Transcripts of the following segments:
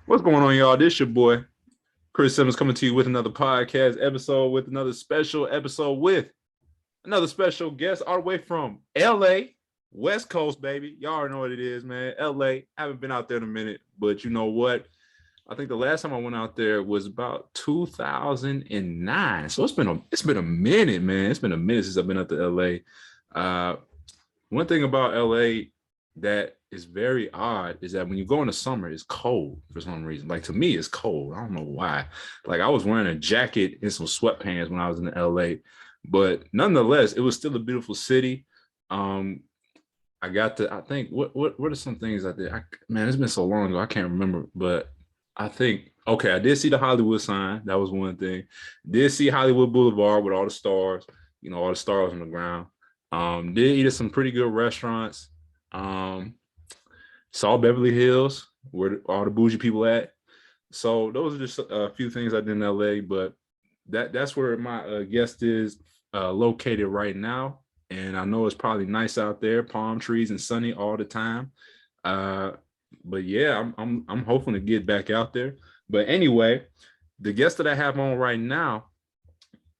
What's going on, y'all? This your boy, Chris Simmons, coming to you with another podcast episode, with another special episode, with another special guest all the way from LA, West Coast, baby. Y'all already know what it is, man. LA. I haven't been out there in a minute, but you know what? I think the last time I went out there was about 2009. So it's been a minute, man. It's been a minute since I've been up to LA. One thing about LA that is very odd is that when you go in the summer, it's cold for some reason. Like, to me, it's cold. I don't know why. Like, I was wearing a jacket and some sweatpants when I was in LA, but nonetheless, it was still a beautiful city. I got to, I think, what are some things I did? Man, it's been so long ago, I can't remember, but I think, okay, I did see the Hollywood sign. That was one thing. Did see Hollywood Boulevard with all the stars, all the stars on the ground. Did eat at some pretty good restaurants. Saw Beverly Hills, where all the bougie people at. So those are just a few things I did in LA, but that's where my guest is located right now. And I know it's probably nice out there, palm trees and sunny all the time. But yeah, I'm hoping to get back out there. But anyway, the guest that I have on right now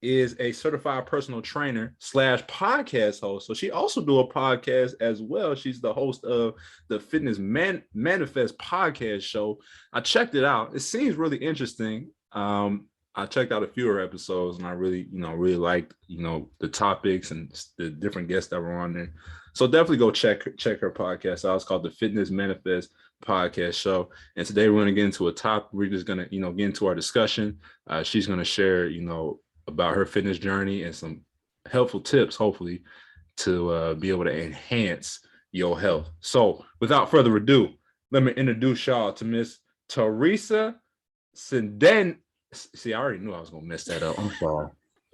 is a certified personal trainer / podcast host. So she also do a podcast as well. She's the host of the Fitness Manifest podcast show. I checked it out. It seems really interesting. I checked out a few of her episodes and I really liked, the topics and the different guests that were on there. So definitely go check her podcast out. It's called the Fitness Manifest podcast show. And today we're going to get into a topic. We're just going to, get into our discussion. She's going to share, about her fitness journey and some helpful tips, hopefully, to be able to enhance your health. So without further ado, let me introduce y'all to Miss Teresa Cedeno. See, I already knew I was going to mess that up. I'm sorry.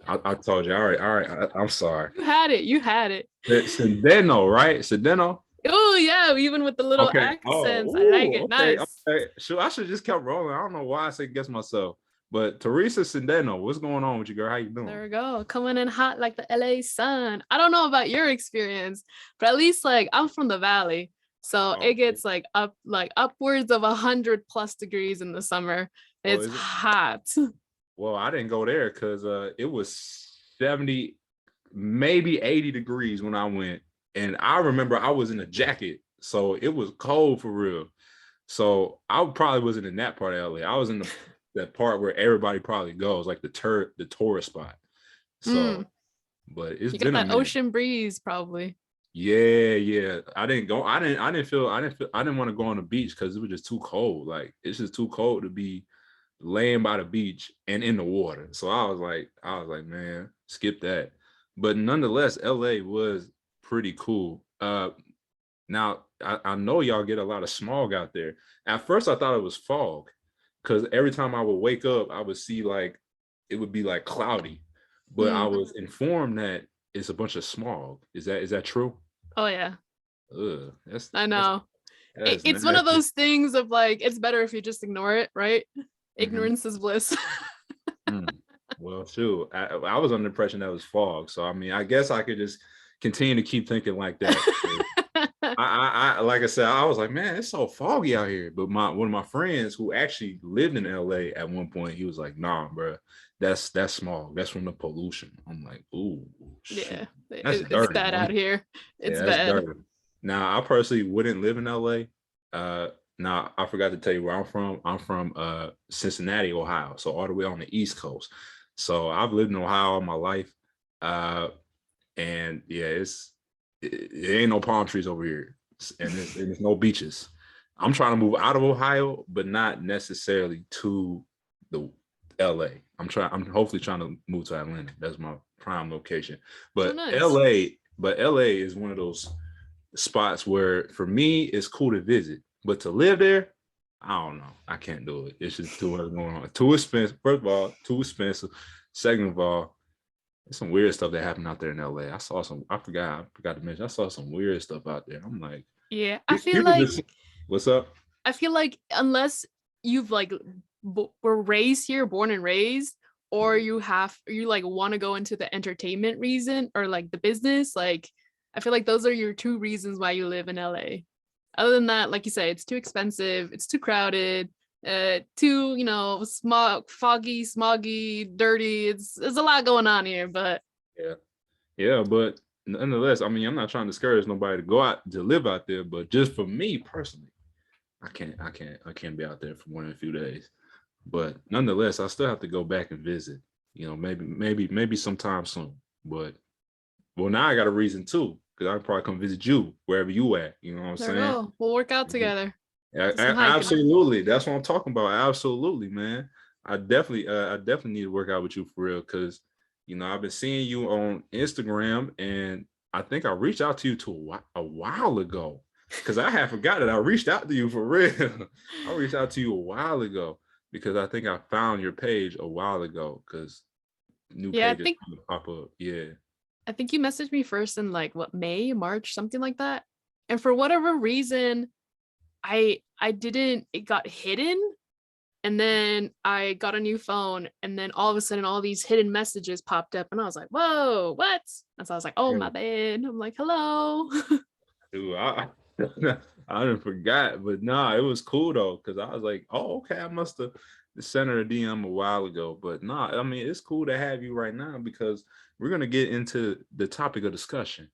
I told you. All right. I'm sorry. You had it. Cedeno, right? Cedeno? Oh, yeah. Even with the little accents. I like it. Okay. Nice. Okay. So I should just kept rolling. I don't know why I say guess myself. But Teresa Cedeno, what's going on with you, girl? How you doing? There we go. Coming in hot like the LA sun. I don't know about your experience, but at least I'm from the Valley. So it gets upwards of 100+ degrees in the summer. It's hot. Well, I didn't go there because it was 70, maybe 80 degrees when I went. And I remember I was in a jacket. So it was cold for real. So I probably wasn't in that part of LA. I was in that part where everybody probably goes, like the tourist spot. So, but it's been that ocean breeze, probably. Yeah. I didn't want to go on the beach because it was just too cold. Like, it's just too cold to be laying by the beach and in the water. So I was like, man, skip that. But nonetheless, LA was pretty cool. Now I know y'all get a lot of smog out there. At first I thought it was fog, because every time I would wake up, I would see it would be cloudy, but I was informed that it's a bunch of smog. Is that true? Oh yeah. I know. It's one of those things of it's better if you just ignore it, right? Ignorance is bliss. Well, shoot, I was under the impression that was fog. So I mean, I guess I could just continue to keep thinking like that. I like I said, I was like, man, it's so foggy out here. But one of my friends who actually lived in LA at one point, he was like, nah, bro, that's smog. That's from the pollution. I'm like, ooh, yeah, it's bad out here. It's bad. Dirty. Now, I personally wouldn't live in LA. Now, I forgot to tell you where I'm from. I'm from Cincinnati, Ohio, so all the way on the East Coast. So I've lived in Ohio all my life, and yeah, it ain't no palm trees over here, and there's no beaches. I'm trying to move out of Ohio, but not necessarily to the LA. I'm hopefully trying to move to Atlanta. That's my prime location. But nice. LA is one of those spots where for me it's cool to visit, but to live there, I don't know. I can't do it. It's just too much going on. Too expensive. First of all, too expensive. Second of all, there's some weird stuff that happened out there in LA. I forgot to mention, I saw some weird stuff out there. I'm like, yeah, I feel like what's up? I feel like unless you've were raised here, born and raised, or you want to go into the entertainment reason or the business, I feel like those are your two reasons why you live in LA. Other than that, like you say, it's too expensive, it's too crowded, too, foggy, smoggy, dirty. There's a lot going on here, but Yeah. Yeah, but nonetheless, I mean, I'm not trying to discourage nobody to go out to live out there, but just for me personally, I can't be out there for more than a few days. But nonetheless, I still have to go back and visit. Maybe sometime soon. But well, now I got a reason too, because I can probably come visit you wherever you at. You know what I'm there we saying? go. We'll work out together. Do some hiking. Absolutely. That's what I'm talking about. Absolutely, man. I definitely need to work out with you for real, because I've been seeing you on Instagram, and I think I reached out to you a while ago, because I had forgot that I reached out to you for real. I reached out to you a while ago because I think I found your page a while ago, because new Yeah, pages pop up. Yeah. I think you messaged me first in like what, May, March, something like that. And for whatever reason, I didn't, it got hidden. And then I got a new phone, and then all of a sudden all these hidden messages popped up, and I was like, whoa, what? And so I was like, oh, my bad. I'm like, hello. Dude, I didn't forgot, but nah, it was cool though, because I was like, oh, okay, I must have sent her a DM a while ago. But nah, I mean, it's cool to have you right now, because we're gonna get into the topic of discussion.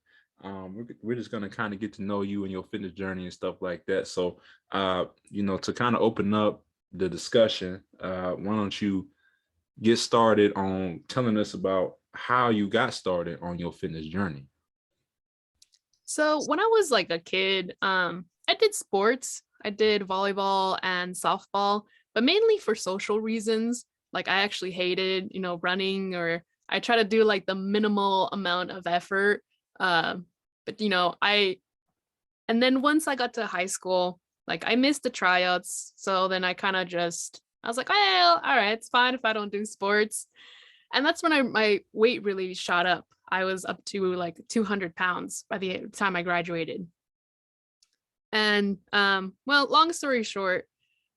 We're just gonna kind of get to know you and your fitness journey and stuff like that. So, to kind of open up the discussion, why don't you get started on telling us about how you got started on your fitness journey? So when I was like a kid, I did sports. I did volleyball and softball, but mainly for social reasons. Like I actually hated, running, or I try to do like the minimal amount of effort. But and then once I got to high school, like I missed the tryouts. So then I was like, well, all right, it's fine if I don't do sports. And that's when my weight really shot up. I was up to like 200 pounds by the time I graduated. And well, long story short,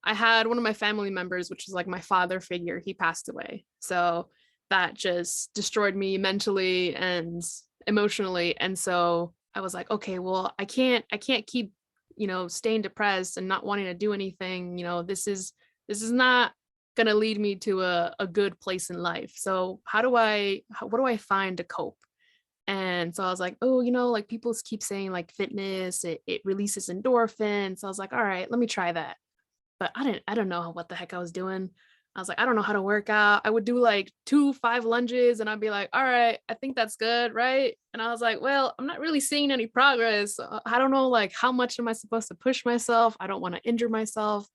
I had one of my family members, which is like my father figure, he passed away. So that just destroyed me mentally and emotionally. And so I was like, okay, well, I can't keep, staying depressed and not wanting to do anything. This is not gonna lead me to a good place in life. So what do I find to cope? And so I was like, oh, like people keep saying like fitness, it releases endorphins. So I was like, all right, let me try that. But I don't know what the heck I was doing. I was like, I don't know how to work out. I would do like 2 5 lunges and I'd be like, all right, I think that's good, right? And I was like, well, I'm not really seeing any progress. I don't know, like, how much am I supposed to push myself? I don't want to injure myself.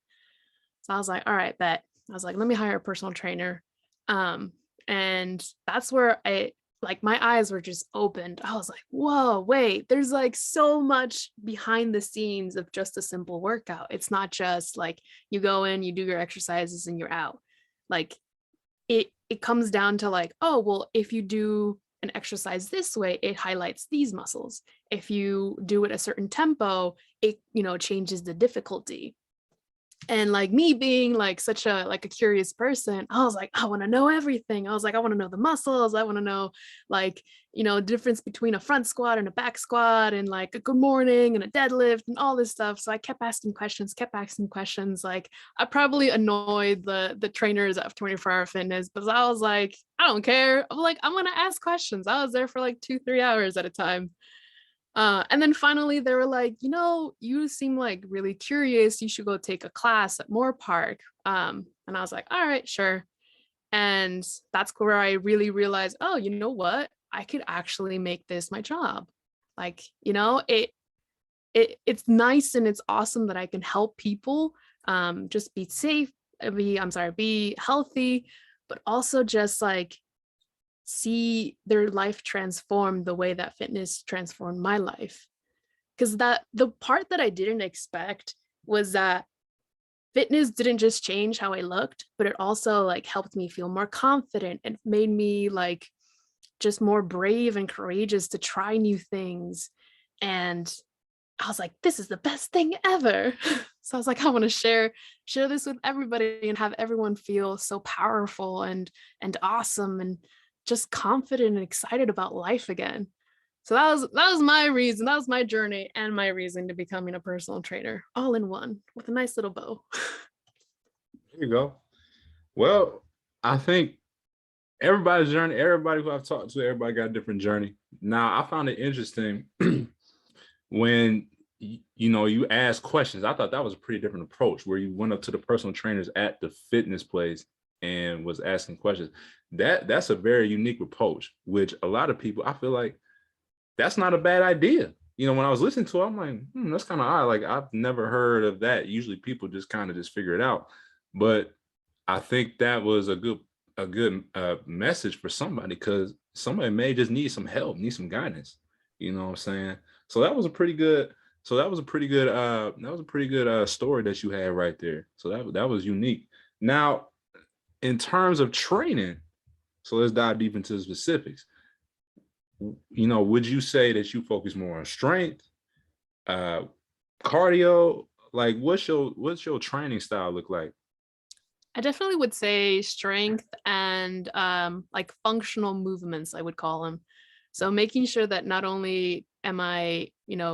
So I was like, all right, bet. I was like, let me hire a personal trainer. And that's where my eyes were just opened. I was like, whoa, wait, there's like so much behind the scenes of just a simple workout. It's not just like you go in, you do your exercises and you're out. Like it comes down to like, oh, well, if you do an exercise this way, it highlights these muscles. If you do it a certain tempo, it, changes the difficulty. And like me being like such a curious person, I was like, I want to know everything. I was like, I want to know the muscles. I want to know like, difference between a front squat and a back squat, and like a good morning and a deadlift and all this stuff. So I kept asking questions. Like I probably annoyed the trainers of 24-hour fitness, but I was like, I don't care. I'm like, I'm gonna ask questions. I was there for like 2-3 hours at a time. And then finally they were like, you seem like really curious. You should go take a class at Moore Park. And I was like, all right, sure. And that's where I really realized, oh, you know what? I could actually make this my job. Like, it's nice and it's awesome that I can help people just be safe, be healthy, but also just like see their life transform the way that fitness transformed my life. Because that the part that I didn't expect was that fitness didn't just change how I looked, but it also like helped me feel more confident and made me like just more brave and courageous to try new things. And I was like, this is the best thing ever. So I was like, I want to share this with everybody and have everyone feel so powerful and awesome and just confident and excited about life again. So that was my reason. That was my journey and my reason to becoming a personal trainer, all in one with a nice little bow. There you go. Well, I think everybody's journey, everybody who I've talked to, everybody got a different journey. Now, I found it interesting when you ask questions. I thought that was a pretty different approach where you went up to the personal trainers at the fitness place and was asking questions. That's a very unique approach, which a lot of people, I feel like that's not a bad idea. When I was listening to it, I'm like, that's kind of odd. Like, I've never heard of that. Usually people just kind of just figure it out. But I think that was a good message for somebody, because somebody may just need some help, need some guidance. You know what I'm saying? So that was a pretty good story that you had right there. So that was unique. Now, in terms of training, so let's dive deep into the specifics. Would you say that you focus more on strength, cardio? Like, what's your training style look like? I definitely would say strength and like functional movements, I would call them. So making sure that not only am I,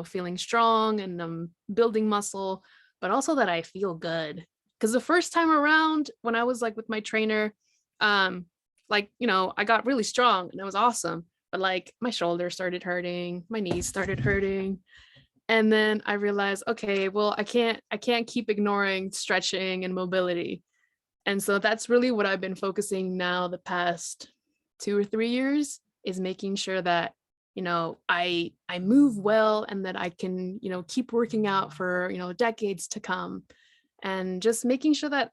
feeling strong and I'm building muscle, but also that I feel good. Because the first time around when I was like with my trainer, I got really strong and it was awesome. But like my shoulder started hurting, my knees started hurting. And then I realized, okay, well, I can't keep ignoring stretching and mobility. And so that's really what I've been focusing now the past 2 or 3 years, is making sure that, I move well and that I can, keep working out for, decades to come. And just making sure that,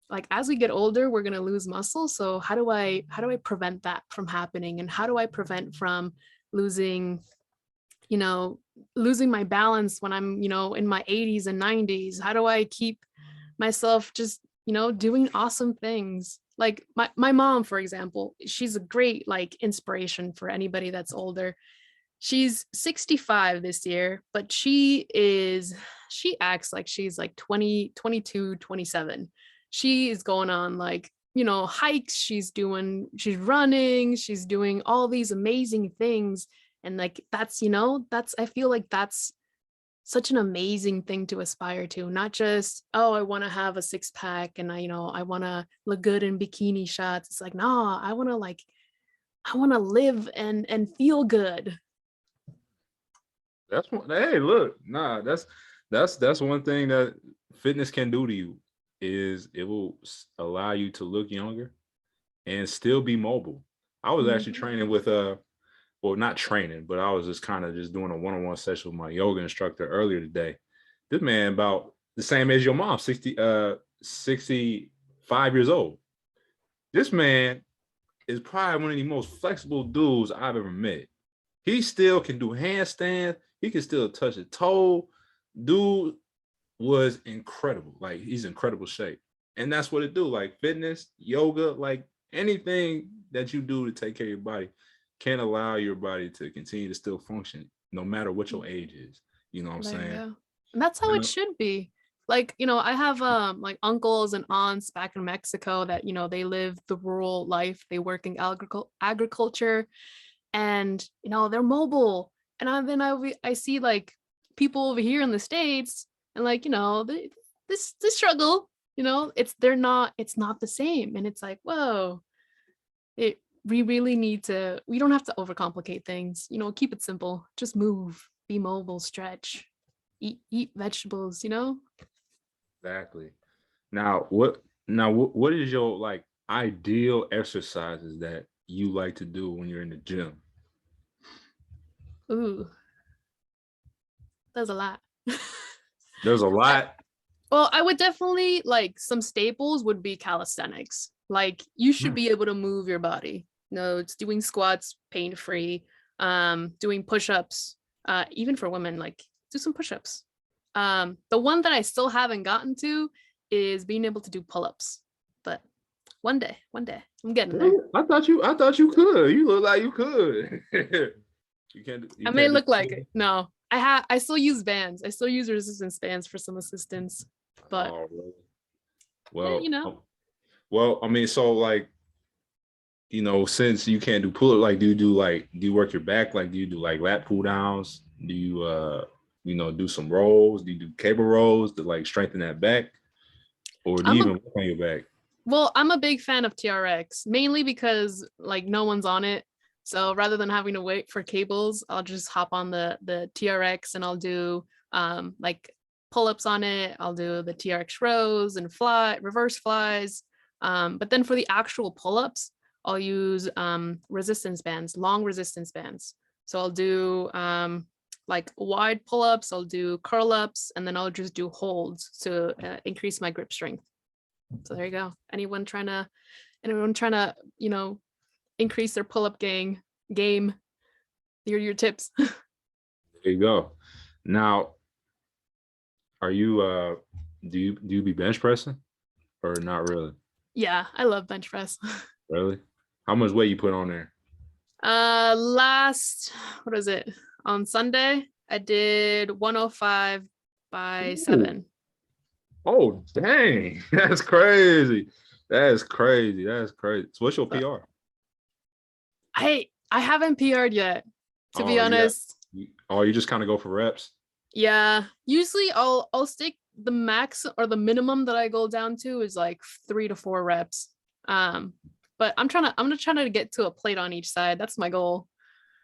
like as we get older, we're going to lose muscle. So how do I prevent that from happening? And how do I prevent from losing, you know, losing my balance when I'm, in my 80s and 90s? How do I keep myself just, doing awesome things? Like my mom, for example, she's a great like inspiration for anybody that's older. She's 65 this year, but she acts like she's like 20, 22, 27. She is going on like, hikes, she's running, she's doing all these amazing things. And like, I feel like that's such an amazing thing to aspire to, not just, oh, I want to have a six pack and I want to look good in bikini shots. It's like, no, I want to live and feel good. That's one. Hey, look, nah, that's one thing that fitness can do to you, is it will allow you to look younger and still be mobile. I was actually training with well, not training, but I was just kind of just doing a one-on-one session with my yoga instructor earlier today. This man about the same age as your mom, 65 years old. This man is probably one of the most flexible dudes I've ever met. He still can do handstands. He can still touch a toe. Dude was incredible. Like, he's in incredible shape. And that's what it do. Like fitness, yoga, like anything that you do to take care of your body can allow your body to continue to still function no matter what your age is. You know what I'm saying? And that's how it should be. Like, I have like uncles and aunts back in Mexico that, they live the rural life. They work in agriculture, and they're mobile. And then I see like people over here in the States, and like, this struggle, it's not the same. And it's like, whoa, we don't have to overcomplicate things, keep it simple, just move, be mobile, stretch, eat vegetables. Exactly. What is your like ideal exercises that you like to do when you're in the gym? Ooh, there's a lot. There's a lot. Well, I would definitely like, some staples would be calisthenics. Like, you should be able to move your body. It's doing squats pain-free, doing push-ups, even for women, like do some push-ups. The one that I still haven't gotten to is being able to do pull-ups, but one day I'm getting there. I thought you could. You look like you could. I may look like it. No, I still use bands. I still use resistance bands for some assistance, but oh, really? Well, yeah, well, I mean, so like since you can't do pull-up, like do you work your back? Like do you do like lat pull downs? Do you do some rolls? Do you do cable rolls to like strengthen that back? Or do you I'm a even work on your back? Well, I'm a big fan of TRX, mainly because like no one's on it. So rather than having to wait for cables, I'll just hop on the TRX and I'll do like pull-ups on it. I'll do the TRX rows and reverse flies. But then for the actual pull-ups, I'll use resistance bands, long resistance bands. So I'll do like wide pull-ups, I'll do curl-ups, and then I'll just do holds to increase my grip strength. So there you go. Anyone trying to, increase their pull-up game, here are your tips. There you go. Now, are you do you be bench pressing or not really? Yeah, I love bench press. Really? How much weight you put on there? Last, what is it? On Sunday, I did 105 by Ooh. 7. Oh, dang. That's crazy. That is crazy. That's crazy. So what's your So PR? I haven't PR'd yet, to be Oh, yeah. honest. You just kind of go for reps? Yeah, usually I'll stick the max or the minimum that I go down to is like 3 to 4 reps. But I'm trying to get to a plate on each side. That's my goal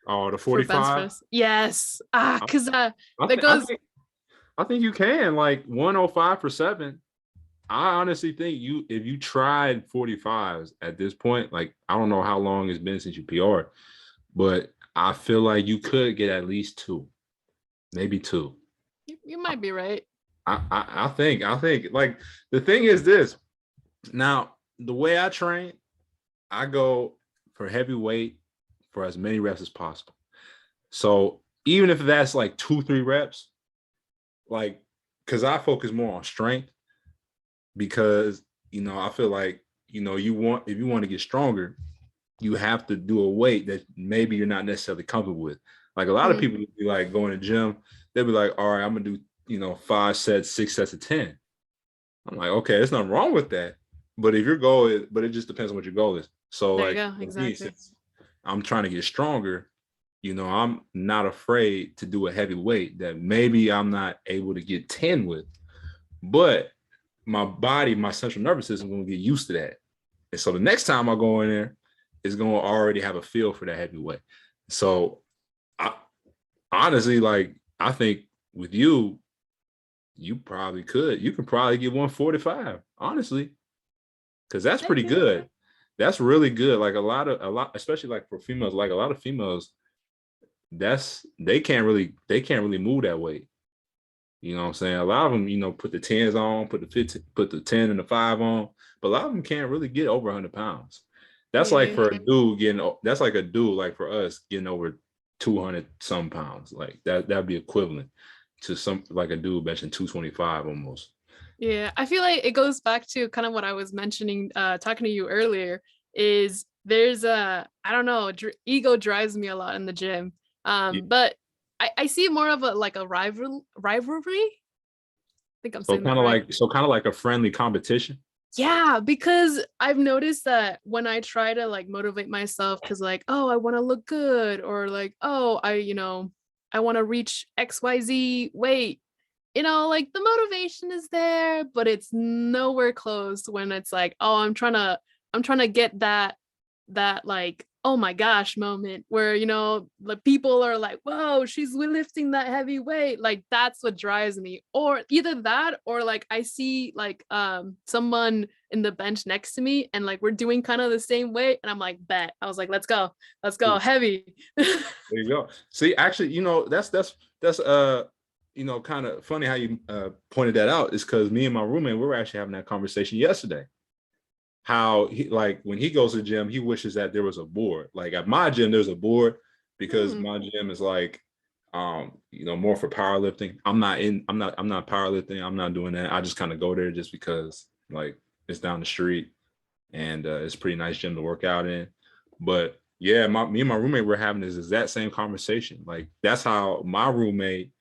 Oh, the for bench 45? press. Yes. I, Because I, that th- I goes. think I think you can like 105 for 7. I honestly think if you tried 45s at this point, like I don't know how long it's been since you PR'd, but I feel like you could get at least 2, maybe 2. You might be right. I think like the thing is this. Now, the way I train, I go for heavy weight for as many reps as possible. So even if that's like 2, 3 reps, like because I focus more on strength because I feel like if you want to get stronger, you have to do a weight that maybe you're not necessarily comfortable with. Like a lot of Mm, people would be like going to the gym, they'll be like, all right, I'm gonna do 5 sets, 6 sets of 10. I'm like, okay, there's nothing wrong with that. But if your goal is, but it just depends on what your goal is. So there you like go. for me, Exactly. since I'm trying to get stronger, I'm not afraid to do a heavy weight that maybe I'm not able to get 10 with. But my body, my central nervous system is gonna get used to that. And so the next time I go in there, it's gonna already have a feel for that heavy weight. So I honestly like I think with you probably could. You can probably get 145, honestly, because that's pretty Okay. good. That's really good. Like a lot, especially like for females, like a lot of females, they can't really move that weight. You know what I'm saying? A lot of them, put the 10s on, put the 15, put the 10 and the 5 on, but a lot of them can't really get over 100 pounds. That's like Yeah. for a dude that's like a dude, like for us getting over 200 some pounds. Like that'd be equivalent to some like a dude benching 225 almost. Yeah, I feel like it goes back to kind of what I was mentioning, talking to you earlier, is there's I don't know, ego drives me a lot in the gym. Yeah. But I see more of a like a rivalry. I think I'm So saying that kind of right. like so kind of like a friendly competition. Yeah, because I've noticed that when I try to like motivate myself, because like, oh, I want to look good, or like, oh, I want to reach XYZ weight, like the motivation is there, but it's nowhere close when it's like, oh, I'm trying to get that like, oh my gosh moment where the people are like, whoa, she's lifting that heavy weight. Like that's what drives me. Or either that, or like I see like someone in the bench next to me and like we're doing kind of the same weight and I'm like, bet. I was like, let's go Ooh, heavy. there you go. See, actually, that's kind of funny how you pointed that out. Is because me and my roommate we were actually having that conversation yesterday. How he like when he goes to the gym, he wishes that there was a board. Like at my gym, there's a board because Hmm. my gym is like more for powerlifting. I'm not powerlifting. I'm not doing that. I just kind of go there just because like it's down the street and it's a pretty nice gym to work out in. But yeah, me and my roommate were having this exact same conversation. Like that's how my roommate,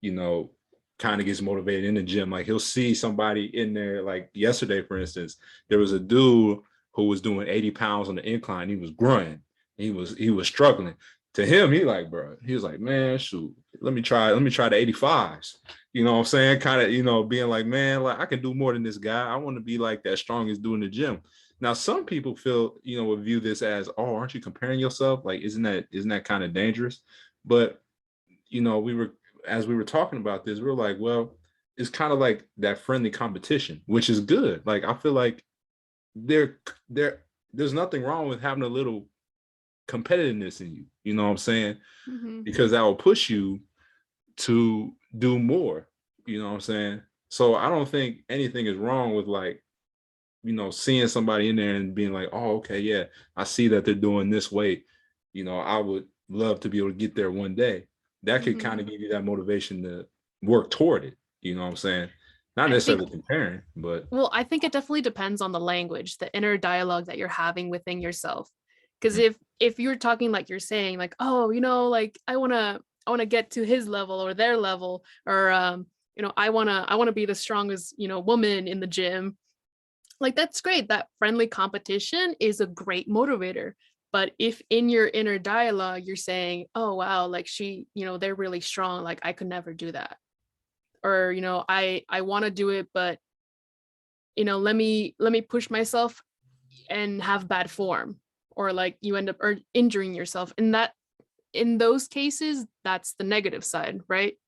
you know, kind of gets motivated in the gym. Like he'll see somebody in there. Like yesterday, for instance, there was a dude who was doing 80 pounds on the incline. He was grunting. He was struggling. To him, he was like, man, shoot, let me try the 85s. You know what I'm saying? Kind of, being like, man, like I can do more than this guy. I want to be like that strongest dude in the gym. Now, some people feel, would view this as, oh, aren't you comparing yourself? Like, isn't that kind of dangerous? But, as we were talking about this, we were like, well, it's kind of like that friendly competition, which is good. Like, I feel like there's nothing wrong with having a little competitiveness in you. You know what I'm saying? Mm-hmm. Because that will push you to do more. You know what I'm saying? So I don't think anything is wrong with like, seeing somebody in there and being like, oh, okay, yeah, I see that they're doing this weight. I would love to be able to get there one day. That could kind of give you that motivation to work toward it. You know what I'm saying? Not necessarily comparing, but. Well, I think it definitely depends on the language, the inner dialogue that you're having within yourself. Because if you're talking like you're saying, like, oh, like I wanna get to his level or their level, or I wanna be the strongest, woman in the gym. Like that's great. That friendly competition is a great motivator. But if in your inner dialogue you're saying, oh wow, like they're really strong, like I could never do that. Or, I want to do it, but let me push myself and have bad form, or like you end up injuring yourself. And that in those cases, that's the negative side, right?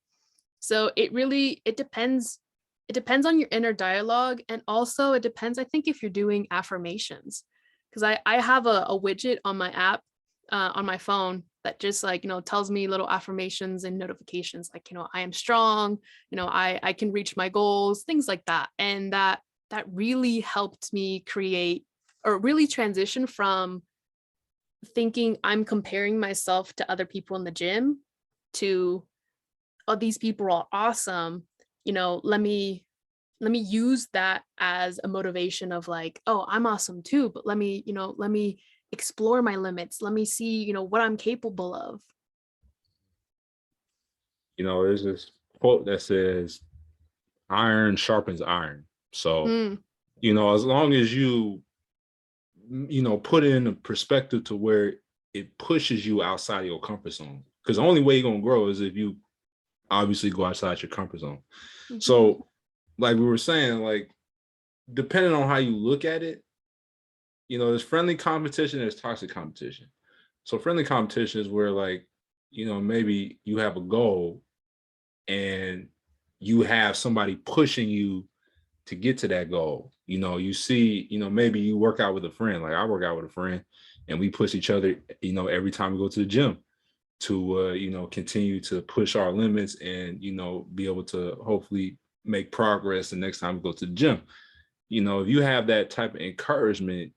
So it depends. It depends on your inner dialogue. And also it depends, I think, if you're doing affirmations. Because I have a widget on my app, on my phone, that just like, tells me little affirmations and notifications, like, I am strong, I can reach my goals, things like that. And that really helped me create, or really transition from thinking I'm comparing myself to other people in the gym to, oh, these people are awesome. Let me use that as a motivation of like, oh, I'm awesome too, but let me explore my limits. Let me see, what I'm capable of. There's this quote that says, iron sharpens iron. So, as long as you, put it in a perspective to where it pushes you outside of your comfort zone. Because the only way you're going to grow is if you obviously go outside your comfort zone. So, like we were saying, like, depending on how you look at it, there's friendly competition, there's toxic competition. So friendly competition is where, like, maybe you have a goal and you have somebody pushing you to get to that goal. You see, maybe you work out with a friend, like I work out with a friend, and we push each other, every time we go to the gym to, continue to push our limits and, be able to hopefully make progress the next time we go to the gym. If you have that type of encouragement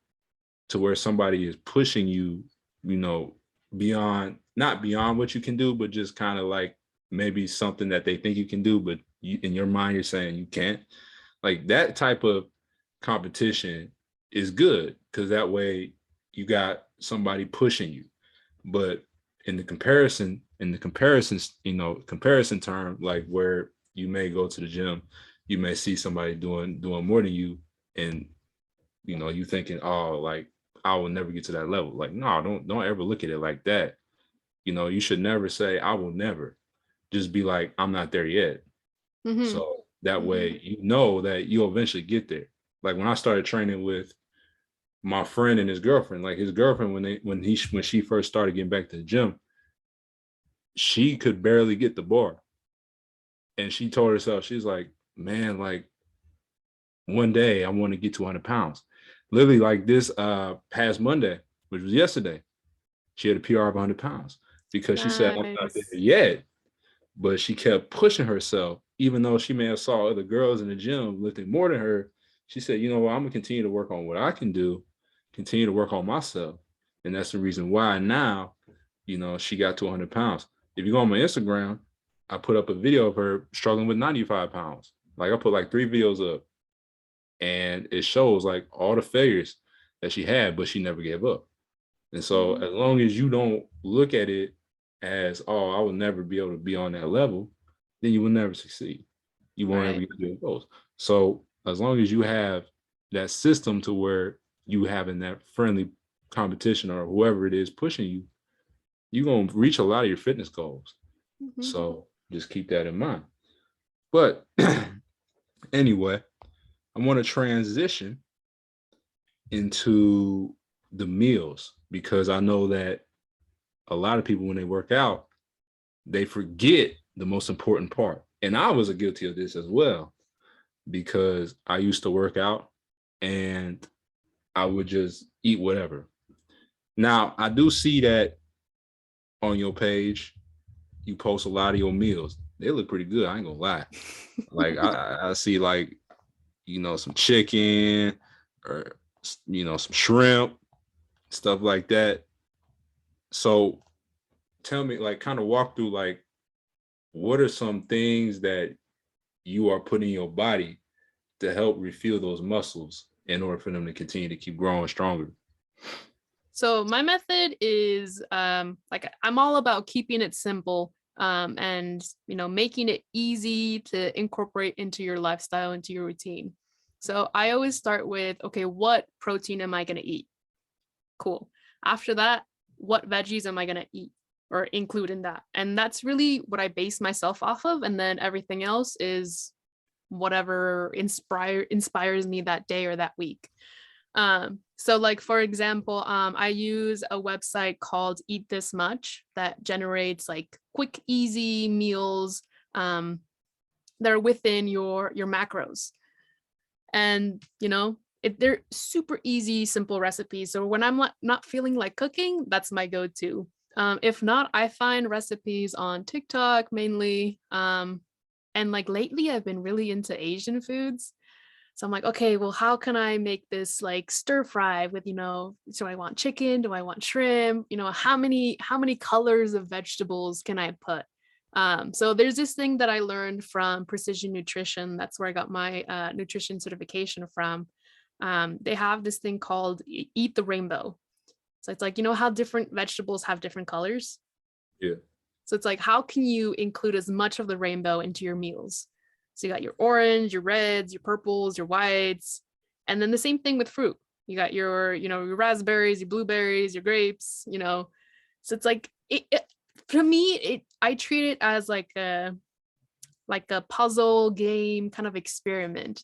to where somebody is pushing you, not beyond what you can do, but just kind of like maybe something that they think you can do, but in your mind, you're saying you can't. Like that type of competition is good because that way you got somebody pushing you. But in the comparisons, comparison term, like where you may go to the gym, you may see somebody doing more than you, and you thinking, oh, like I will never get to that level. Like, no, don't ever look at it like that. You should never say I will never. Just be like, I'm not there yet. So that way, that you'll eventually get there. Like when I started training with my friend and his girlfriend, like his girlfriend, when she first started getting back to the gym, she could barely get the bar. And she told herself, she's like, man, like one day I want to get to 100 pounds. Literally like this past Monday, which was yesterday, she had a PR of 100 pounds because she said, I'm not there yet. But she kept pushing herself, even though she may have saw other girls in the gym lifting more than her. She said, you know what, I'm gonna continue to work on what I can do, continue to work on myself. And that's the reason why now, she got to 100 pounds. If you go on my Instagram, I put up a video of her struggling with 95 pounds. Like I put like 3 videos up and it shows like all the failures that she had, but she never gave up. And so as long as you don't look at it as, oh, I will never be able to be on that level, then you will never succeed. You won't ever get to your goals. So as long as you have that system to where you having that friendly competition or whoever it is pushing you, you're going to reach a lot of your fitness goals. Mm-hmm. So just keep that in mind. But anyway, I want to transition into the meals, because I know that a lot of people, when they work out, they forget the most important part. And I was guilty of this as well, because I used to work out and I would just eat whatever. Now, I do see that on your page, you post a lot of your meals. They look pretty good. I ain't gonna lie. Like I see, like, some chicken, or some shrimp, stuff like that. So tell me, like, kind of walk through, like, what are some things that you are putting in your body to help refuel those muscles in order for them to continue to keep growing stronger? So my method is like, I'm all about keeping it simple, and making it easy to incorporate into your lifestyle, into your routine. So I always start with, okay, what protein am I going to eat? Cool. After that, what veggies am I going to eat or include in that? And that's really what I base myself off of. And then everything else is whatever inspires me that day or that week. So like, for example, I use a website called Eat This Much that generates like quick, easy meals that are within your macros. And, they're super easy, simple recipes. So when I'm not feeling like cooking, that's my go-to. If not, I find recipes on TikTok mainly. And like lately, I've been really into Asian foods. So I'm like, okay, well, how can I make this like stir fry with, do I want chicken? Do I want shrimp? How many colors of vegetables can I put? So there's this thing that I learned from Precision Nutrition. That's where I got my nutrition certification from. They have this thing called Eat the Rainbow. So it's like, how different vegetables have different colors? Yeah. So it's like, how can you include as much of the rainbow into your meals? So you got your orange, your reds, your purples, your whites, and then the same thing with fruit. You got your raspberries, your blueberries, your grapes, So it's like, for me, I treat it as like a puzzle game kind of experiment.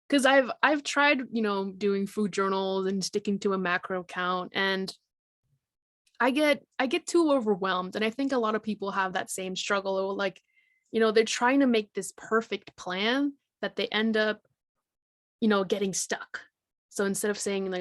Because I've tried, doing food journals and sticking to a macro count, and I get too overwhelmed. And I think a lot of people have that same struggle. Like, they're trying to make this perfect plan that they end up, getting stuck. So instead of saying,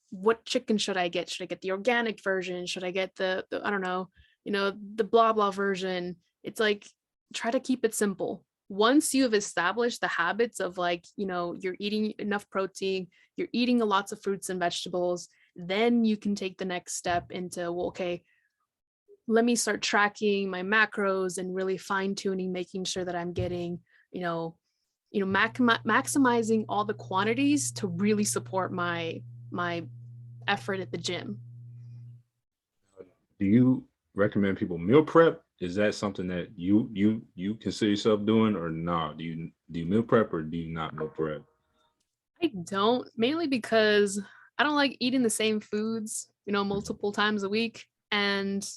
what chicken should I get? Should I get the organic version? Should I get the I don't know, the blah blah version? It's like, try to keep it simple. Once you have established the habits of like, you're eating enough protein, you're eating lots of fruits and vegetables, then you can take the next step into, well, okay, let me start tracking my macros and really fine tuning, making sure that I'm getting, maximizing all the quantities to really support my effort at the gym. Do you recommend people meal prep? Is that something that you consider yourself doing, or not? Do you meal prep, or do you not meal prep? I don't, mainly because I don't like eating the same foods, multiple times a week. And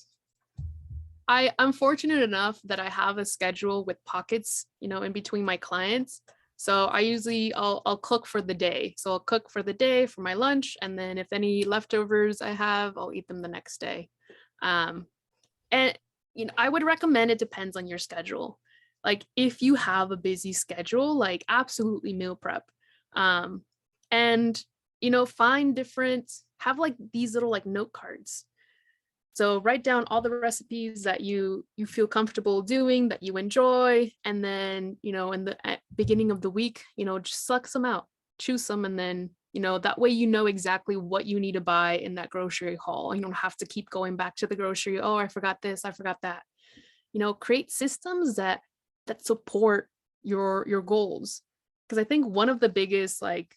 I'm fortunate enough that I have a schedule with pockets, in between my clients. So I'll cook for the day. So I'll cook for the day for my lunch. And then if any leftovers I have, I'll eat them the next day. And I would recommend, it depends on your schedule. Like if you have a busy schedule, like absolutely meal prep. And have like these little like note cards. So write down all the recipes that you feel comfortable doing, that you enjoy, and then in the beginning of the week, just suck some out, choose some, and then that way exactly what you need to buy in that grocery haul. You don't have to keep going back to the grocery. Oh, I forgot this, I forgot that. Create systems that support your goals. Because I think one of the biggest like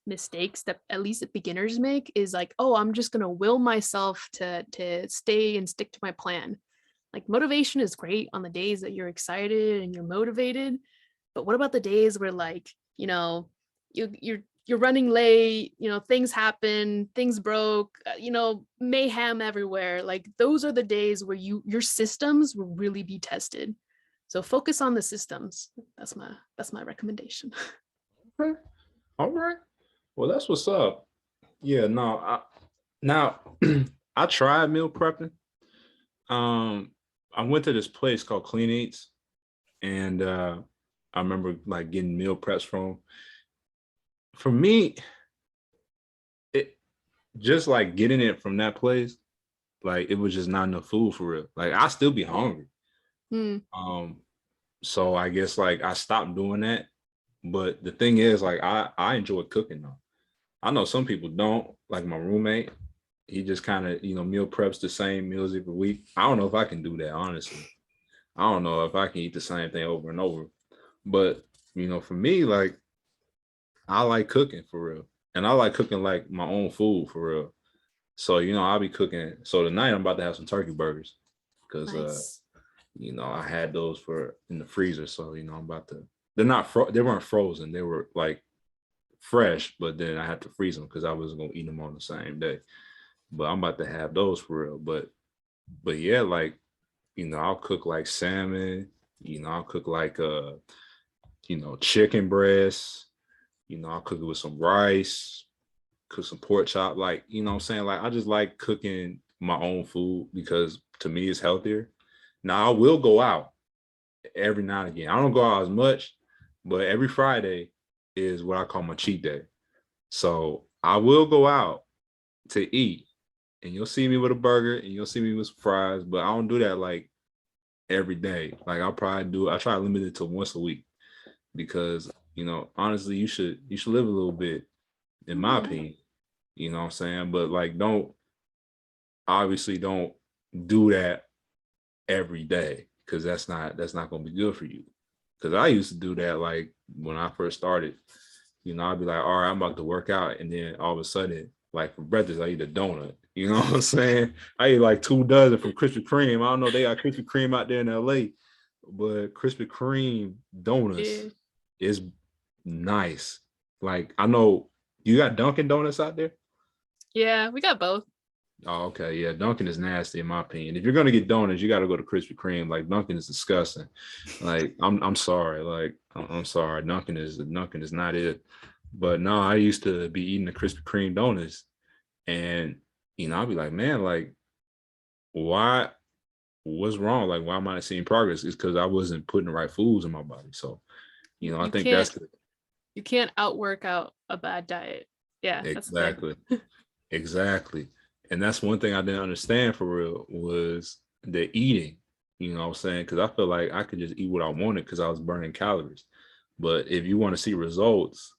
mistakes that at least beginners make is like, oh, I'm just gonna will myself to stay and stick to my plan. Like motivation is great on the days that you're excited and you're motivated, but what about the days where like you're you're running late, things happen, things broke, mayhem everywhere. Like those are the days where your systems will really be tested. So focus on the systems. That's my recommendation. Okay. All right. Well, that's what's up. Yeah, no, now I tried meal prepping. I went to this place called Clean Eats, and I remember like getting meal preps from. For me, it just like getting it from that place, like it was just not enough food for real. Like I still be hungry. So I guess like I stopped doing that. But the thing is, like I enjoy cooking though. I know some people don't, like my roommate. He just kind of, meal preps the same meals every week. I don't know if I can do that, honestly. I don't know if I can eat the same thing over and over. But, for me, like, I like cooking for real. And I like cooking like my own food for real. So, I'll be cooking. So tonight I'm about to have some turkey burgers because, Nice. I had those in the freezer. So, I'm about to, they weren't frozen. They were like fresh, but then I had to freeze them because I wasn't going to eat them on the same day. But I'm about to have those for real. But yeah, like, I'll cook like salmon, I'll cook like chicken breast, I'll cook it with some rice, cook some pork chop, like, what I'm saying? Like I just like cooking my own food because to me it's healthier. Now I will go out every now and again. I don't go out as much, but every Friday is what I call my cheat day. So I will go out to eat, and you'll see me with a burger and you'll see me with some fries, but I don't do that like every day. Like I try to limit it to once a week because, honestly, you should live a little bit, in my opinion, you know what I'm saying? But like, don't do that every day because that's not going to be good for you. Because I used to do that like when I first started, I'd be like, all right, I'm about to work out. And then all of a sudden, like for breakfast, I eat a donut. You know what I'm saying? I eat like 2 dozen from Krispy Kreme. I don't know, they got Krispy Kreme out there in LA, but Krispy Kreme donuts is nice. Like I know you got Dunkin' Donuts out there. Yeah, we got both. Oh, okay. Yeah, Dunkin' is nasty in my opinion. If you're gonna get donuts, you got to go to Krispy Kreme. Like Dunkin' is disgusting. Like I'm sorry. Like I'm sorry. Dunkin' is not it. But no, I used to be eating the Krispy Kreme donuts, and I'll be like, man, like, why? What's wrong? Like, why am I not seeing progress? It's because I wasn't putting the right foods in my body. So, I think you can't outwork out a bad diet. Yeah, exactly. Exactly. And that's one thing I didn't understand for real was the eating, you know what I'm saying? Because I feel like I could just eat what I wanted because I was burning calories. But if you want to see results,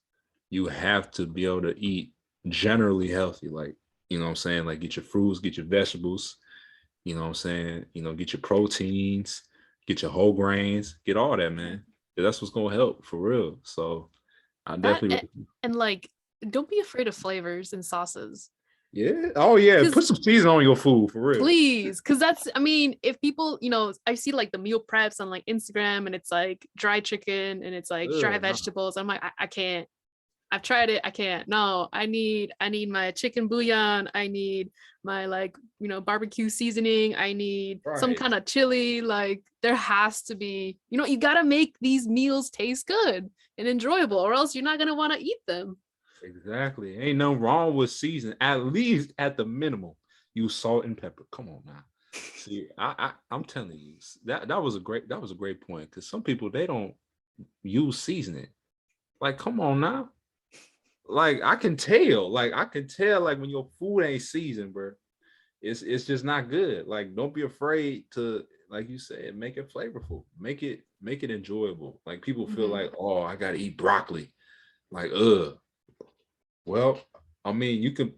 you have to be able to eat generally healthy. Like, you know what I'm saying? Like get your fruits, get your vegetables, you know what I'm saying? Get your proteins, get your whole grains, get all that, man. That's what's going to help for real. So I definitely. And like, don't be afraid of flavors and sauces. Yeah. Oh yeah. Put some cheese on your food for real. Please. Cause if people, I see like the meal preps on like Instagram and it's like dry chicken and it's like dry vegetables. I'm like, I can't. I've tried it. I can't. No, I need my chicken bouillon. I need my like, barbecue seasoning. I need some kind of chili. Like there has to be, you got to make these meals taste good and enjoyable or else you're not going to want to eat them. Exactly. Ain't nothing wrong with season. At least at the minimum, use salt and pepper. Come on now. See, I'm telling you, that was a great point because some people they don't use seasoning. Like, come on now. Like I can tell like when your food ain't seasoned, bro. It's just not good. Like, don't be afraid to, like you said, make it flavorful, make it enjoyable. Like people feel like, oh, I gotta eat broccoli. Like, well, I mean, you can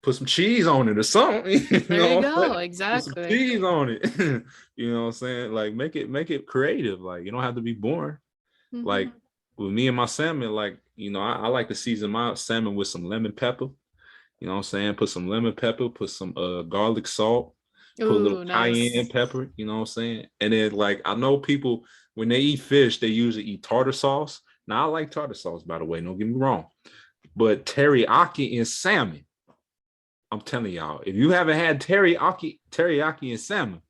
put some cheese on it or something. There you go. Exactly. Put some cheese on it. You know what I'm saying? Like make it creative. Like you don't have to be boring. Like with me and my salmon, like, I like to season my salmon with some lemon pepper. You know what I'm saying? Put some lemon pepper, put some garlic salt, put a little cayenne pepper, you know what I'm saying? And then like I know people when they eat fish, they usually eat tartar sauce. Now I like tartar sauce, by the way, don't get me wrong. but teriyaki and salmon. I'm telling y'all, if you haven't had teriyaki and salmon,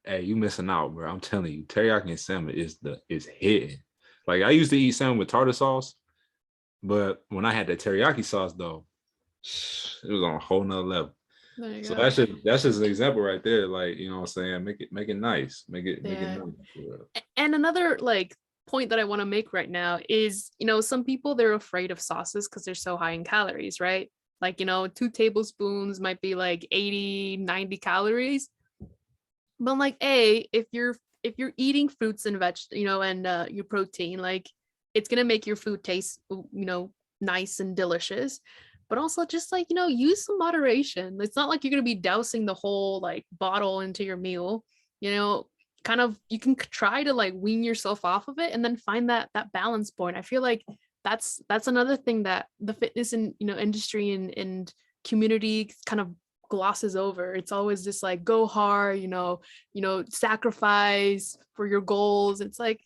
hey, you missing out, bro. I'm telling you, teriyaki and salmon is hidden. Like I used to eat salmon with tartar sauce, but when I had the teriyaki sauce though, it was on a whole nother level. So go. that's just an example right there. Like, you know what I'm saying? Make it nice. Make it Yeah. nice. And another like point that I want to make right now is, some people, they're afraid of sauces because they're so high in calories, right? Like, 2 tablespoons might be like 80, 90 calories. But I'm like, if you're eating fruits and and your protein, like it's gonna make your food taste, nice and delicious. But also just like, use some moderation. It's not like you're gonna be dousing the whole like bottle into your meal, kind of you can try to like wean yourself off of it and then find that balance point. I feel like that's another thing that the fitness and industry and community kind of glosses over. It's always just like go hard, sacrifice for your goals. It's like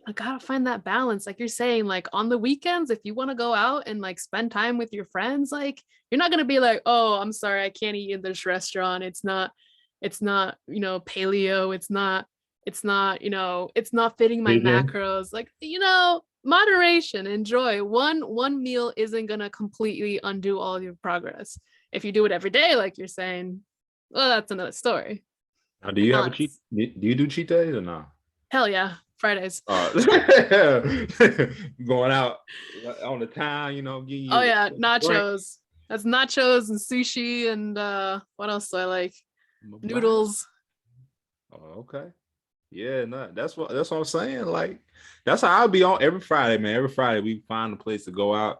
I gotta find that balance. Like you're saying, like on the weekends, if you want to go out and like spend time with your friends, like you're not gonna be like, oh, I'm sorry, I can't eat in this restaurant. It's not, paleo. It's not fitting my macros. Like, moderation, enjoy. One meal isn't gonna completely undo all your progress. If you do it every day, like you're saying, well, that's another story. Now, do you have a cheat? Do you do cheat days or not? Hell yeah, Fridays. Going out on the town, getting you. Oh yeah, nachos. That's nachos and sushi and what else do I like? Noodles. Oh, okay. Yeah, no, that's what I'm saying. Like, that's how I'll be on every Friday, man. Every Friday we find a place to go out.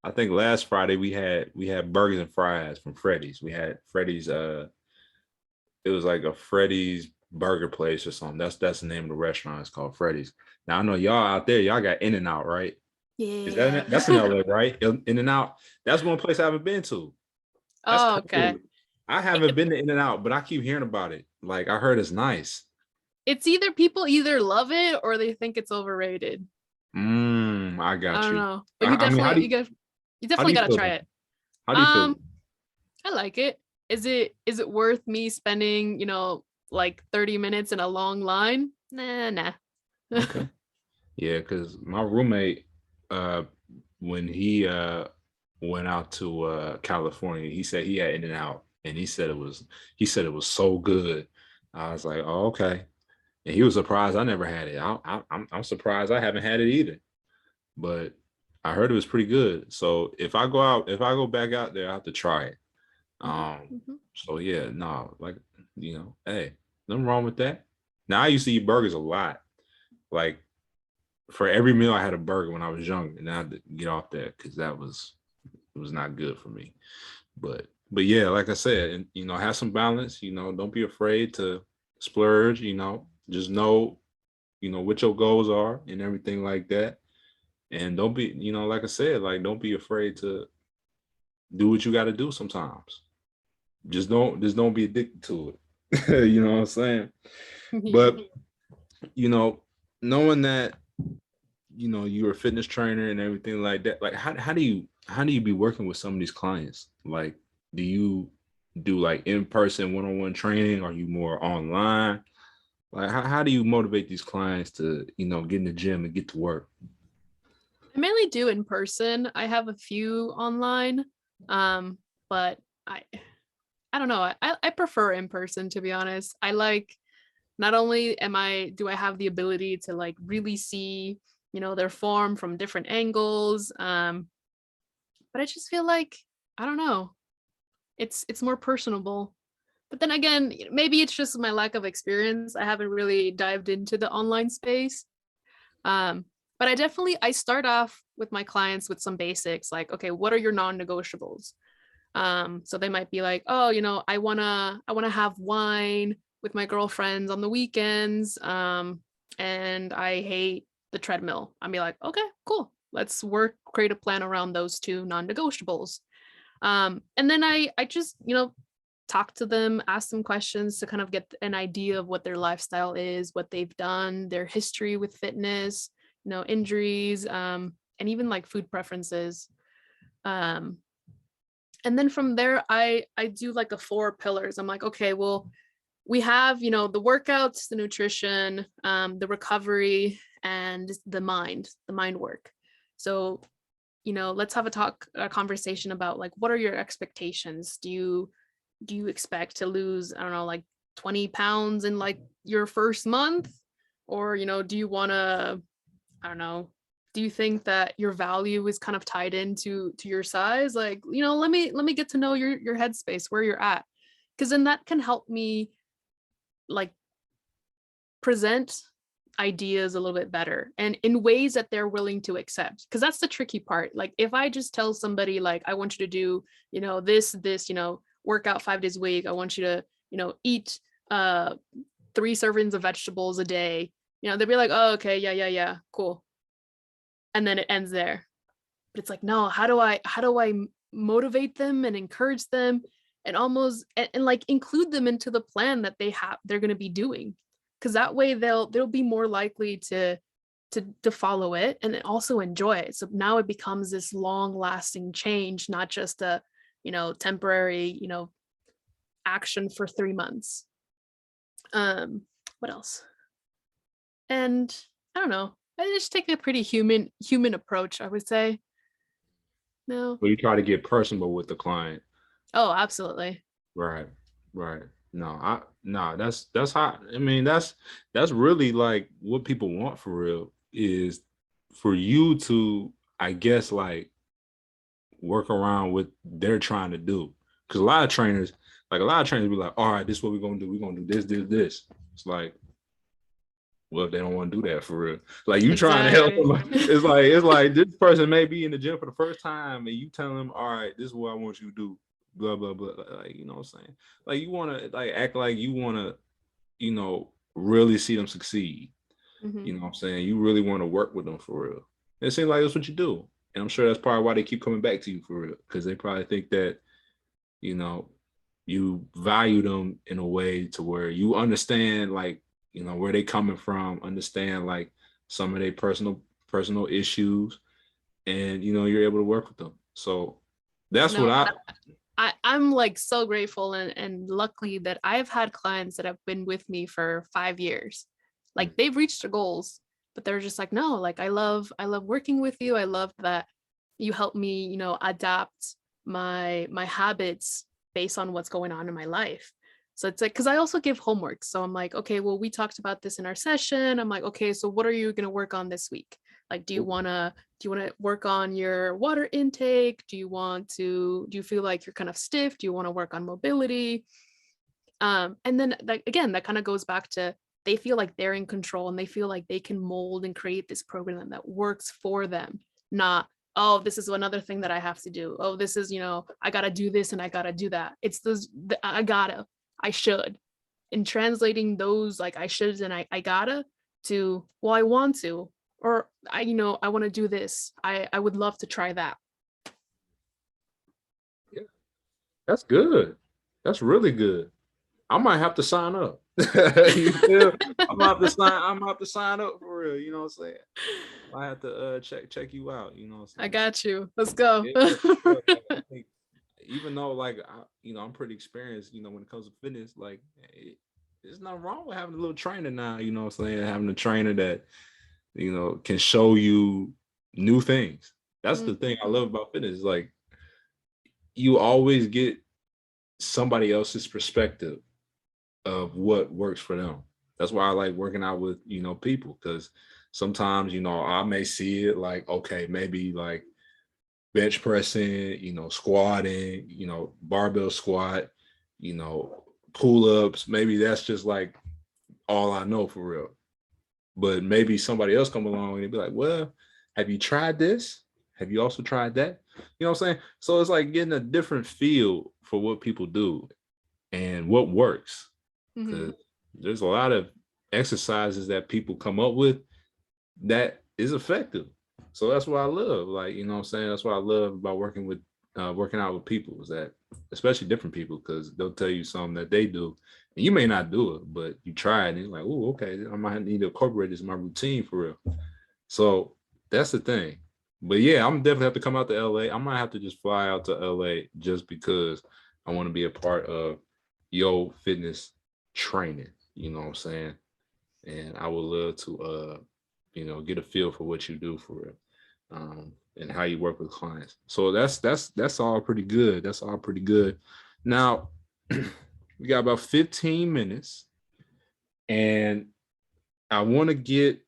I think last Friday we had burgers and fries from Freddy's. We had Freddy's. It was like a Freddy's burger place or something. That's the name of the restaurant. It's called Freddy's. Now I know y'all out there, y'all got In-N-Out, right? Yeah. That's in LA, right? In-N-Out. That's one place I haven't been to. That's oh, okay. Cool. I haven't been to In-N-Out, but I keep hearing about it. Like I heard it's nice. It's either people either love it or they think it's overrated. I got I don't you. know, but you definitely gotta try it. How do you feel? I like it. Is it worth me spending, like 30 minutes in a long line? Nah. Okay. Yeah, because my roommate, when he went out to California, he said he had In-N-Out, and he said it was so good. I was like, oh, okay. And he was surprised I never had it. I'm surprised I haven't had it either. But I heard it was pretty good. So if I go back out there, I have to try it. So yeah, no, like, hey, nothing wrong with that. Now I used to eat burgers a lot. Like for every meal I had a burger when I was young, and I had to get off that because it was not good for me. But yeah, like I said, and have some balance, don't be afraid to splurge, just know, what your goals are and everything like that. And don't be, like I said, like don't be afraid to do what you got to do sometimes. Just don't be addicted to it. You know what I'm saying? But knowing that, you're a fitness trainer and everything like that, like how do you be working with some of these clients? Like, do you do like in-person one-on-one training? Are you more online? Like how do you motivate these clients to, get in the gym and get to work? I mainly do in person. I have a few online, but I don't know. I prefer in person, to be honest. I like, not only do I have the ability to like really see, their form from different angles, but I just feel like, I don't know, it's more personable. But then again, maybe it's just my lack of experience. I haven't really dived into the online space. But I start off with my clients with some basics, like, okay, what are your non-negotiables? So they might be like, oh, I wanna have wine with my girlfriends on the weekends, and I hate the treadmill. I'd be like, okay, cool, let's create a plan around those two non-negotiables. And then I just talk to them, ask them questions to kind of get an idea of what their lifestyle is, what they've done, their history with fitness, injuries, and even like food preferences. And then from there, I do like the 4 pillars. I'm like, okay, well, we have, you know, the workouts, the nutrition, the recovery, and the mind work. So, you know, let's have a conversation about like, what are your expectations? Do you expect to lose, I don't know, like 20 pounds in like your first month? Or, you know, do you want to, I don't know, do you think that your value is kind of tied into your size? Like, you know, let me get to know your headspace, where you're at. Because then that can help me like present ideas a little bit better and in ways that they're willing to accept, because that's the tricky part. Like if I just tell somebody like, I want you to do, you know, this, you know, work out 5 days a week, I want you to, you know, eat 3 servings of vegetables a day, you know, they'd be like, oh, okay, yeah, cool, and then it ends there. But it's like, no, how do I motivate them and encourage them and almost and like include them into the plan that they're going to be doing, because that way they'll be more likely to follow it and then also enjoy it. So now it becomes this long lasting change, not just a, you know, temporary, you know, action for 3 months. What else? And I don't know, I just take a pretty human approach, I would say. No. But you try to get personal with the client. Oh, absolutely. Right. Right. No, that's how, I mean, that's really like what people want for real, is for you to, I guess, like work around what they're trying to do. Because a lot of trainers be like, all right, this is what we're gonna do. We're gonna do this. It's like, well, if they don't want to do that for real, like you trying to help them, it's like this person may be in the gym for the first time and you tell them, all right, this is what I want you to do, blah blah blah, like, you know what I'm saying, like you want to like act like you want to, you know, really see them succeed. You know what I'm saying, you really want to work with them for real. It seems like that's what you do, and I'm sure that's probably why they keep coming back to you for real, because they probably think that, you know, you value them in a way to where you understand, like, you know, where they coming from, understand like some of their personal issues, and you know, you're able to work with them. So that's No, what I'm like so grateful and lucky that I've had clients that have been with me for 5 years. Like they've reached their goals, but they're just like, no, like I love working with you. I love that you help me, you know, adapt my habits based on what's going on in my life. So it's like, because I also give homework. So I'm like, okay, well, we talked about this in our session. I'm like, okay, so what are you going to work on this week? Like, do you want to work on your water intake? Do you feel like you're kind of stiff? Do you want to work on mobility? And then like, again, that kind of goes back to, they feel like they're in control and they feel like they can mold and create this program that works for them, not, oh, this is another thing that I have to do. Oh, this is, you know, I got to do this and I got to do that. It's I should. And translating those like I shoulds and I gotta to, well, I want to, or I, you know, I want to do this. I would love to try that. yeah, that's good. That's really good. I might have to sign up. You feel? I'm gonna have to sign up for real. You know what I'm saying? I have to check you out. You know what I'm saying? I got you. Let's go. Yeah, I think even though like you know, I'm pretty experienced, you know, when it comes to fitness, like there's nothing wrong with having a little trainer now. You know what I'm saying? Having a trainer that, you know, can show you new things. That's the thing I love about fitness. Is like you always get somebody else's perspective of what works for them. That's why I like working out with, you know, people, because sometimes, you know, I may see it like, okay, maybe like bench pressing, you know, squatting, you know, barbell squat, you know, pull-ups. Maybe that's just like all I know for real. But maybe somebody else come along and be like, well, have you tried this? Have you also tried that? You know what I'm saying? So it's like getting a different feel for what people do and what works. Because there's a lot of exercises that people come up with that is effective. So that's what I love. Like, you know what I'm saying? That's what I love about working out with people, is that, especially different people, because they'll tell you something that they do and you may not do it, but you try it and you're like, oh, okay, I might need to incorporate this in my routine for real. So that's the thing. But yeah, I'm definitely have to come out to LA. I might have to just fly out to LA just because I want to be a part of your fitness training. You know what I'm saying? And I would love to get a feel for what you do for it. And how you work with clients. So that's all pretty good. That's all pretty good. Now we got about 15 minutes, and I want to get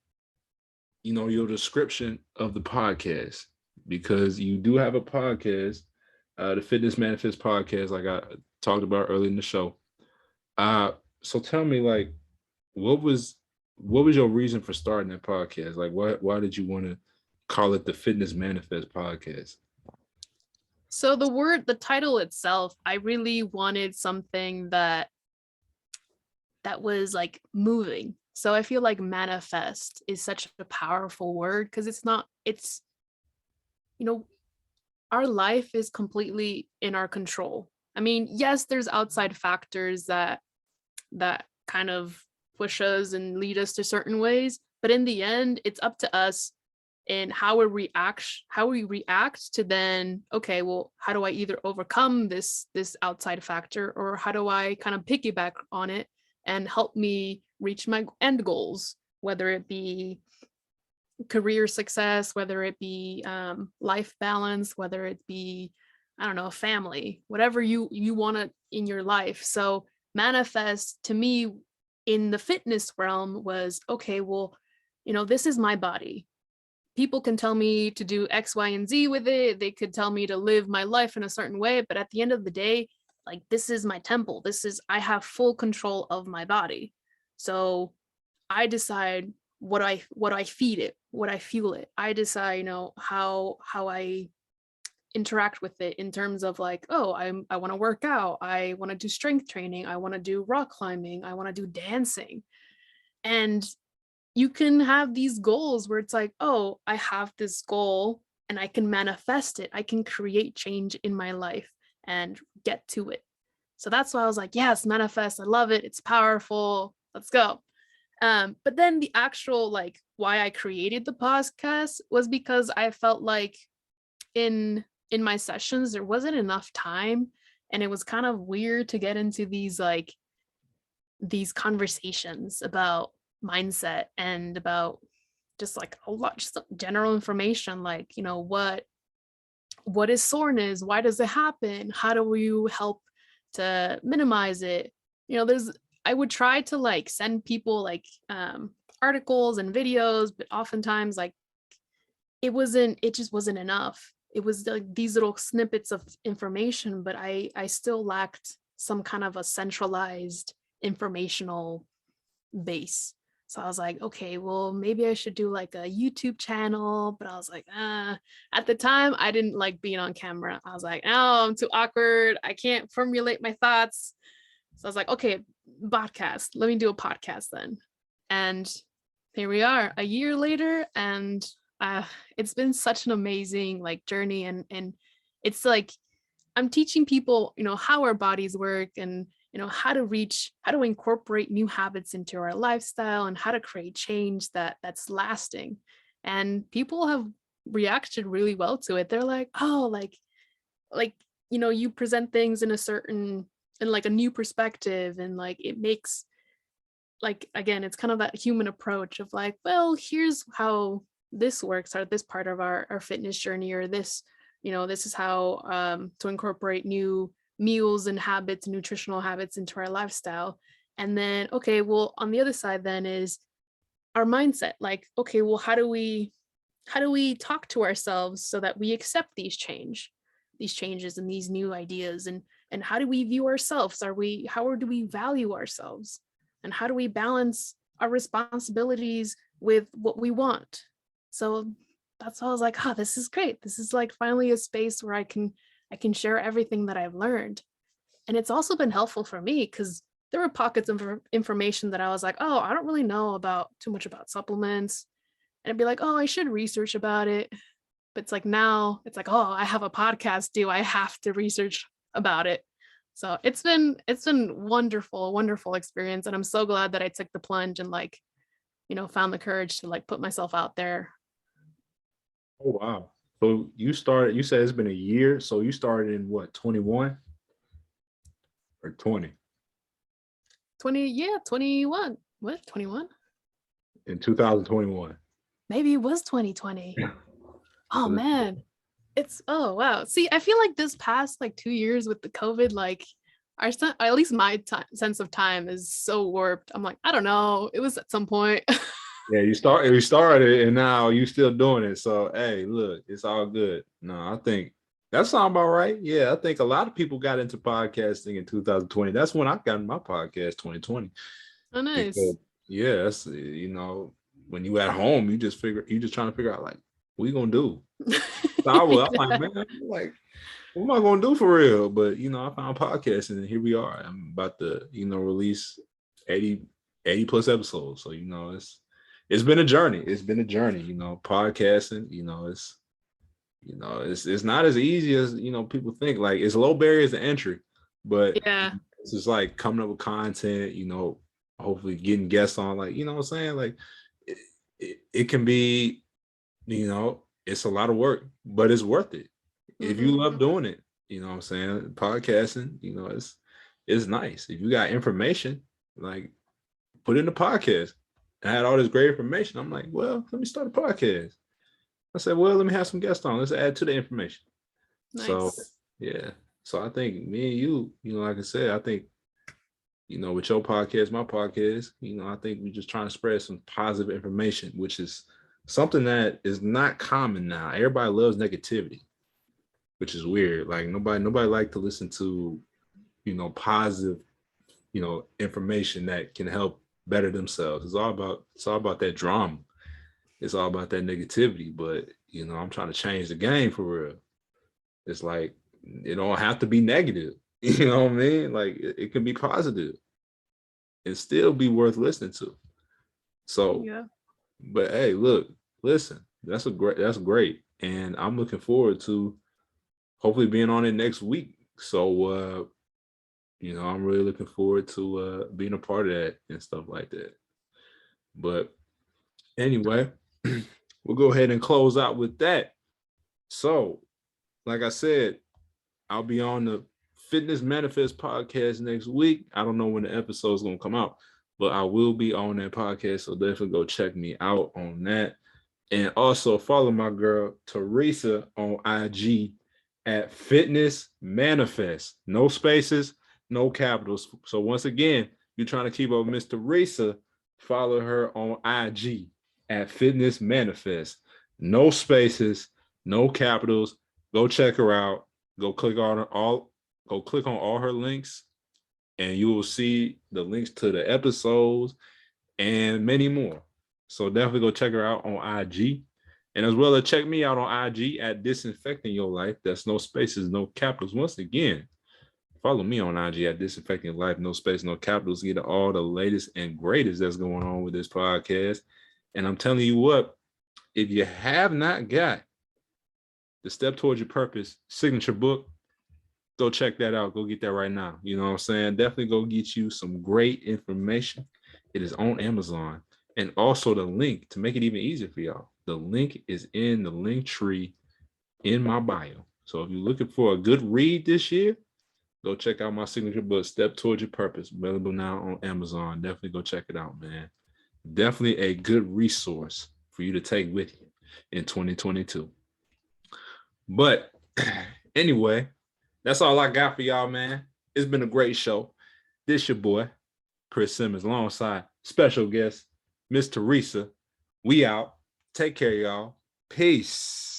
your description of the podcast, because you do have a podcast, the Fitness Manifest podcast, like I talked about earlier in the show. So tell me, like, what was your reason for starting that podcast? Like, why did you want to call it the Fitness Manifest podcast? So the title itself, I really wanted something that was like moving. So I feel like manifest is such a powerful word, because it's our life is completely in our control. I mean, yes, there's outside factors that kind of push us and lead us to certain ways, but in the end, it's up to us in how we react to then, okay, well, how do I either overcome this outside factor, or how do I kind of piggyback on it and help me reach my end goals, whether it be career success, whether it be life balance, whether it be, I don't know, family, whatever you want to in your life. So manifest to me in the fitness realm was, okay, well, this is my body. People can tell me to do X, Y, and Z with it. They could tell me to live my life in a certain way, but at the end of the day, like, this is my temple. I have full control of my body. So I decide what I feed it, what I fuel it. I decide, how I interact with it in terms of like, oh, I want to work out. I want to do strength training. I want to do rock climbing. I want to do dancing. And you can have these goals where it's like, oh, I have this goal and I can manifest it. I can create change in my life and get to it. So that's why I was like, yes, manifest. I love it. It's powerful. Let's go. But then the actual, like, why I created the podcast was because I felt like in my sessions, there wasn't enough time, and it was kind of weird to get into these conversations about mindset and about just like a lot, just general information, like, what is soreness, why does it happen, how do you help to minimize it. I would try to like send people like articles and videos, but oftentimes like it just wasn't enough. It was like these little snippets of information, but I still lacked some kind of a centralized informational base. So I was like, okay, well, maybe I should do like a YouTube channel. But I was like, at the time, I didn't like being on camera. I was like, no, I'm too awkward. I can't formulate my thoughts. So I was like, okay, podcast. Let me do a podcast then. And here we are a year later. And it's been such an amazing like journey. And it's like, I'm teaching people, how our bodies work, and how to incorporate new habits into our lifestyle, and how to create change that's lasting. And people have reacted really well to it. They're like, oh, like you present things in like a new perspective, and like it makes, like, again, it's kind of that human approach of like, well, here's how this works, or this part of our fitness journey, or this is how to incorporate new meals and habits, nutritional habits into our lifestyle. And then, okay, well, on the other side then is our mindset. Like, okay, well, how do we talk to ourselves so that we accept these changes and these new ideas, and how do we view ourselves? How do we value ourselves? And how do we balance our responsibilities with what we want? So that's why I was like, oh, this is great. This is like finally a space where I can share everything that I've learned. And it's also been helpful for me because there were pockets of information that I was like, oh, I don't really know about too much about supplements. And I'd be like, oh, I should research about it. But it's like now it's like, oh, I have a podcast. Do I have to research about it? So it's been wonderful, a wonderful experience. And I'm so glad that I took the plunge and found the courage to like put myself out there. Oh, wow. So you said it's been a year. So you started in what, 21 or 20? 21. What, 21? In 2021. Maybe it was 2020. Oh So man. Oh wow. See, I feel like this past like 2 years with the COVID, like at least my sense of time is so warped. I'm like, I don't know. It was at some point. yeah, you started and now you still doing it. So hey, look, it's all good. No, I think that sounds about right. Yeah, I think a lot of people got into podcasting in 2020. That's when I got in my podcast, 2020. Oh, nice. Because yeah, that's when you at home, you just trying to figure out like, what you gonna do? So I'm like, Yeah. man, like, what am I gonna do for real? But I found podcasting and here we are. I'm about to, release 80 plus episodes. So it's been a journey. It's been a journey, podcasting, it's not as easy as people think. Like, it's low barriers to entry, but Yeah. it's just like coming up with content, hopefully getting guests on, like, what I'm saying? Like it can be, it's a lot of work, but it's worth it. If you love doing it, what I'm saying? Podcasting, it's nice. If you got information, like, put in the podcast. I had all this great information. I'm like, well, let me start a podcast. I said, well, let me have some guests on. Let's add to the information. So Nice. yeah. So I think me and you, like I said, I think, with your podcast, my podcast, I think we're just trying to spread some positive information, which is something that is not common now. Everybody loves negativity, which is weird. Like nobody like to listen to, positive, information that can help better themselves. It's all about that drama. It's all about that negativity. But I'm trying to change the game for real. It's like, it don't have to be negative. You know what I mean? Like it can be positive and still be worth listening to. So, Yeah. but hey, look, listen, that's great. And I'm looking forward to hopefully being on it next week. So I'm really looking forward to being a part of that and stuff like that. But anyway, we'll go ahead and close out with that. So, like I said, I'll be on the Fitness Manifest podcast next week. I don't know when the episode is going to come out, but I will be on that podcast. So definitely go check me out on that. And also follow my girl Teresa on IG at Fitness Manifest. No spaces, no capitals. So once again, you're trying to keep up with Miss Teresa, follow her on IG at Fitness Manifest. No spaces, no capitals. Go check her out. Go click on all her links, and you will see the links to the episodes and many more. So definitely go check her out on IG. And as well as check me out on IG at Disinfecting Your Life. That's no spaces, no capitals. Once again, follow me on IG at Disinfecting Life, no space, no capitals. Get all the latest and greatest that's going on with this podcast. And I'm telling you what, if you have not got the Step Towards Your Purpose signature book, go check that out. Go get that right now. You know what I'm saying? Definitely go get you some great information. It is on Amazon. And also the link, to make it even easier for y'all, the link is in the link tree in my bio. So if you're looking for a good read this year, go check out my signature book, Step Towards Your Purpose, available now on Amazon. Definitely go check it out, man. Definitely a good resource for you to take with you in 2022. But anyway, that's all I got for y'all, man. It's been a great show. This your boy, Chris Simmons, alongside special guest, Miss Teresa. We out. Take care, y'all. Peace.